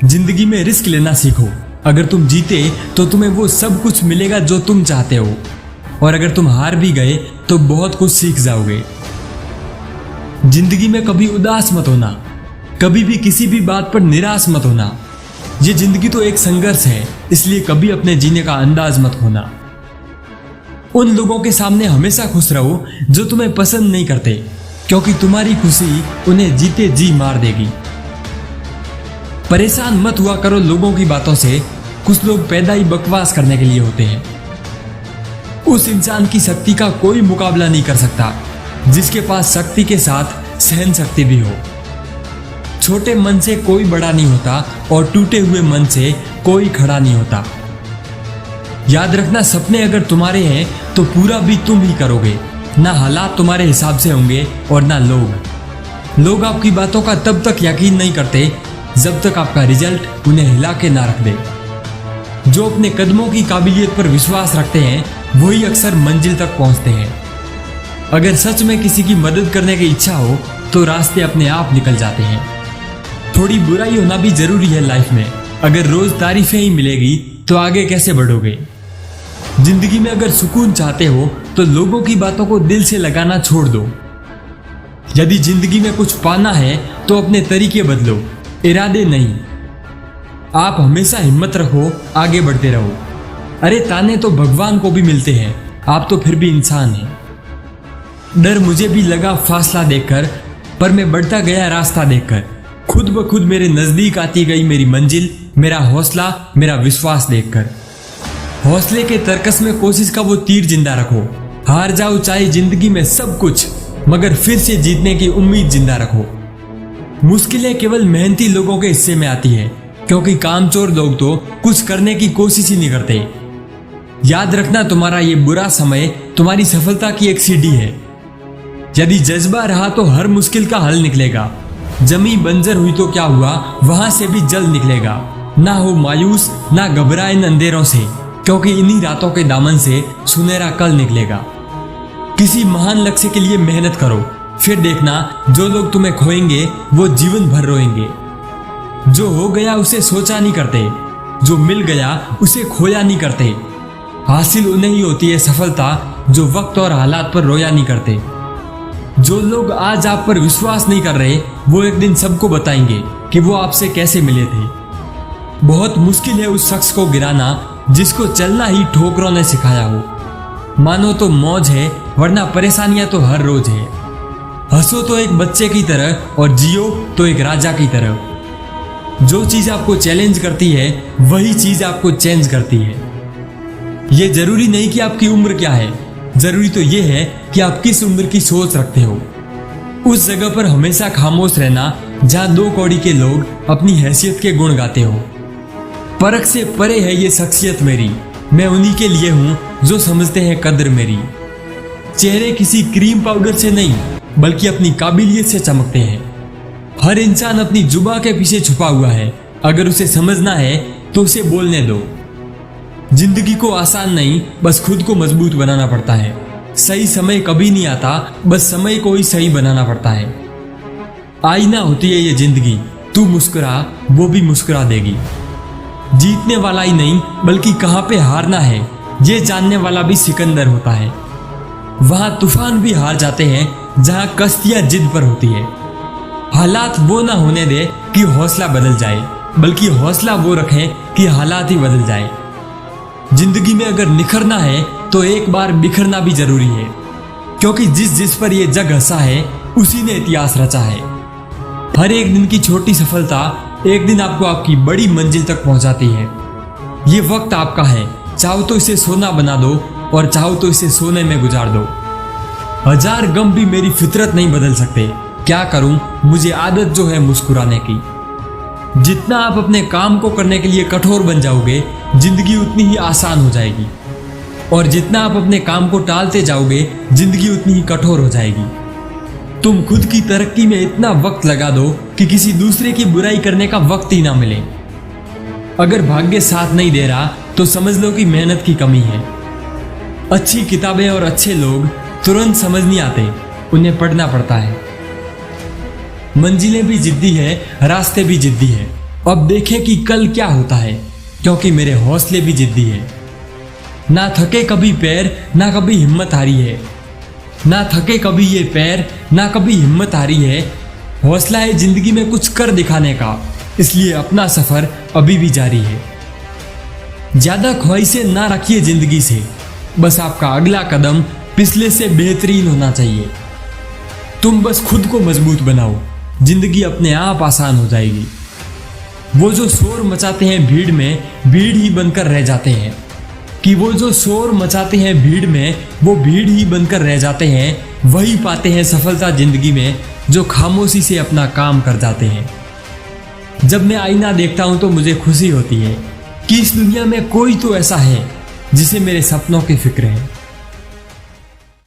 जिंदगी में रिस्क लेना सीखो। अगर तुम जीते तो तुम्हें वो सब कुछ मिलेगा जो तुम चाहते हो, और अगर तुम हार भी गए तो बहुत कुछ सीख जाओगे। जिंदगी में कभी उदास मत होना, कभी भी किसी भी बात पर निराश मत होना। ये जिंदगी तो एक संघर्ष है, इसलिए कभी अपने जीने का अंदाज मत खोना। उन लोगों के सामने हमेशा खुश रहो जो तुम्हें पसंद नहीं करते, क्योंकि तुम्हारी खुशी उन्हें जीते जी मार देगी। परेशान मत हुआ करो लोगों की बातों से, कुछ लोग पैदा ही बकवास करने के लिए होते हैं। उस इंसान की शक्ति का कोई मुकाबला नहीं कर सकता जिसके पास शक्ति के साथ सहन शक्ति भी हो। छोटे मन से कोई बड़ा नहीं होता और टूटे हुए मन से कोई खड़ा नहीं होता। याद रखना, सपने अगर तुम्हारे हैं तो पूरा भी तुम ही करोगे। ना हालात तुम्हारे हिसाब से होंगे और ना लोग आपकी बातों का तब तक यकीन नहीं करते जब तक आपका रिजल्ट उन्हें हिला के ना रख दे। जो अपने कदमों की काबिलियत पर विश्वास रखते हैं वही अक्सर मंजिल तक पहुंचते हैं। अगर सच में किसी की मदद करने की इच्छा हो तो रास्ते अपने आप निकल जाते हैं। थोड़ी बुराई होना भी जरूरी है लाइफ में। अगर रोज तारीफें ही मिलेगी तो आगे कैसे बढ़ोगे। जिंदगी में अगर सुकून चाहते हो तो लोगों की बातों को दिल से लगाना छोड़ दो। यदि जिंदगी में कुछ पाना है तो अपने तरीके बदलो, इरादे नहीं। आप हमेशा हिम्मत रखो, आगे बढ़ते रहो। अरे ताने तो भगवान को भी मिलते हैं, आप तो फिर भी इंसान हैं। डर मुझे भी लगा फासला देखकर, पर मैं बढ़ता गया रास्ता देखकर। खुद ब खुद मेरे नजदीक आती गई मेरी मंजिल, मेरा हौसला, मेरा विश्वास देखकर। हौसले के तरकस में कोशिश का वो तीर जिंदा रखो। हार जाओ चाहे जिंदगी में सब कुछ, मगर फिर से जीतने की उम्मीद जिंदा रखो। मुश्किलें केवल मेहनती लोगों के हिस्से में आती है, क्योंकि कामचोर लोग तो कुछ करने की कोशिश ही नहीं करते। याद रखना, तुम्हारा ये बुरा समय तुम्हारी सफलता की एक सीढ़ी है। यदि जज्बा रहा तो हर मुश्किल का हल निकलेगा। जमी बंजर हुई तो क्या हुआ, वहां से भी जल निकलेगा। ना हो मायूस, ना घबराए इन अंधेरों से, क्योंकि इन्हीं रातों के दामन से सुनहरा कल निकलेगा। किसी महान लक्ष्य के लिए मेहनत करो, फिर देखना जो लोग तुम्हें खोएंगे वो जीवन भर रोएंगे। जो हो गया उसे सोचा नहीं करते, जो मिल गया उसे खोया नहीं करते। हासिल उन्हें ही होती है सफलता जो वक्त और हालात पर रोया नहीं करते। जो लोग आज आप पर विश्वास नहीं कर रहे वो एक दिन सबको बताएंगे कि वो आपसे कैसे मिले थे। बहुत मुश्किल है उस शख्स को गिराना जिसको चलना ही ठोकरों ने सिखाया हो। मानो तो मौज है, वरना परेशानियां तो हर रोज है। हंसो तो एक बच्चे की तरह और जियो तो एक राजा की तरह। जो चीज आपको चैलेंज करती है वही चीज आपको चेंज करती है। ये जरूरी नहीं कि आपकी उम्र क्या है, जरूरी तो ये है कि आप किस उम्र की सोच रखते हो। उस जगह पर हमेशा खामोश रहना जहां दो कौड़ी के लोग अपनी हैसियत के गुण गाते हो। परख से परे है ये शख्सियत मेरी, मैं उन्हीं के लिए हूं जो समझते हैं कद्र मेरी। चेहरे किसी क्रीम पाउडर से नहीं बल्कि अपनी काबिलियत से चमकते हैं। हर इंसान अपनी जुबान के पीछे छुपा हुआ है, अगर उसे समझना है तो उसे बोलने दो। जिंदगी को आसान नहीं, बस खुद को मजबूत बनाना पड़ता है। सही समय कभी नहीं आता, बस समय को ही सही बनाना पड़ता है। आईना होती है ये जिंदगी, तू मुस्कुरा वो भी मुस्कुरा देगी। जीतने वाला ही नहीं बल्कि कहां पे हारना है ये जानने वाला भी सिकंदर होता है। वहां तूफान भी हार जाते हैं जहां कश्तियां जिद पर होती है। हालात वो ना होने दे कि हौसला बदल जाए, बल्कि हौसला वो रखें कि हालात ही बदल जाए। जिंदगी में अगर निखरना है तो एक बार बिखरना भी जरूरी है, क्योंकि जिस पर ये जग हंसा है उसी ने इतिहास रचा है। हर एक दिन की छोटी सफलता एक दिन आपको आपकी बड़ी मंजिल तक पहुंचाती है। ये वक्त आपका है, चाहो तो इसे सोना बना दो और चाहो तो इसे सोने में गुजार दो। हजार गम भी मेरी फितरत नहीं बदल सकते, क्या करूं मुझे आदत जो है मुस्कुराने की। जितना आप अपने काम को करने के लिए कठोर बन जाओगे जिंदगी उतनी ही आसान हो जाएगी, और जितना आप अपने काम को टालते जाओगे जिंदगी उतनी ही कठोर हो जाएगी। तुम खुद की तरक्की में इतना वक्त लगा दो कि किसी दूसरे की बुराई करने का वक्त ही ना मिले। अगर भाग्य साथ नहीं दे रहा तो समझ लो कि मेहनत की कमी है। अच्छी किताबें और अच्छे लोग तुरंत समझ नहीं आते, उन्हें पढ़ना पड़ता है। मंजिलें भी जिद्दी है, रास्ते भी जिद्दी है, अब देखें कि कल क्या होता है, क्योंकि मेरे हौसले भी जिद्दी है। ना थके कभी पैर, ना कभी हिम्मत हारी है। ना थके कभी ये पैर, ना कभी हिम्मत हारी है। हौसला है जिंदगी में कुछ कर दिखाने का, इसलिए अपना सफर अभी भी जारी है। ज्यादा ख्वाहिशें ना रखिए जिंदगी से, बस आपका अगला कदम पिछले से बेहतरीन होना चाहिए। तुम बस खुद को मजबूत बनाओ, जिंदगी अपने आप आसान हो जाएगी। वो जो शोर मचाते हैं भीड़ में, भीड़ ही बनकर रह जाते हैं। कि वो जो शोर मचाते हैं भीड़ में, वो भीड़ ही बनकर रह जाते हैं। वही पाते हैं सफलता जिंदगी में, जो खामोशी से अपना काम कर जाते हैं। जब मैं आईना देखता हूं तो मुझे खुशी होती है कि इस दुनिया में कोई तो ऐसा है जिसे मेरे सपनों की फिक्र है।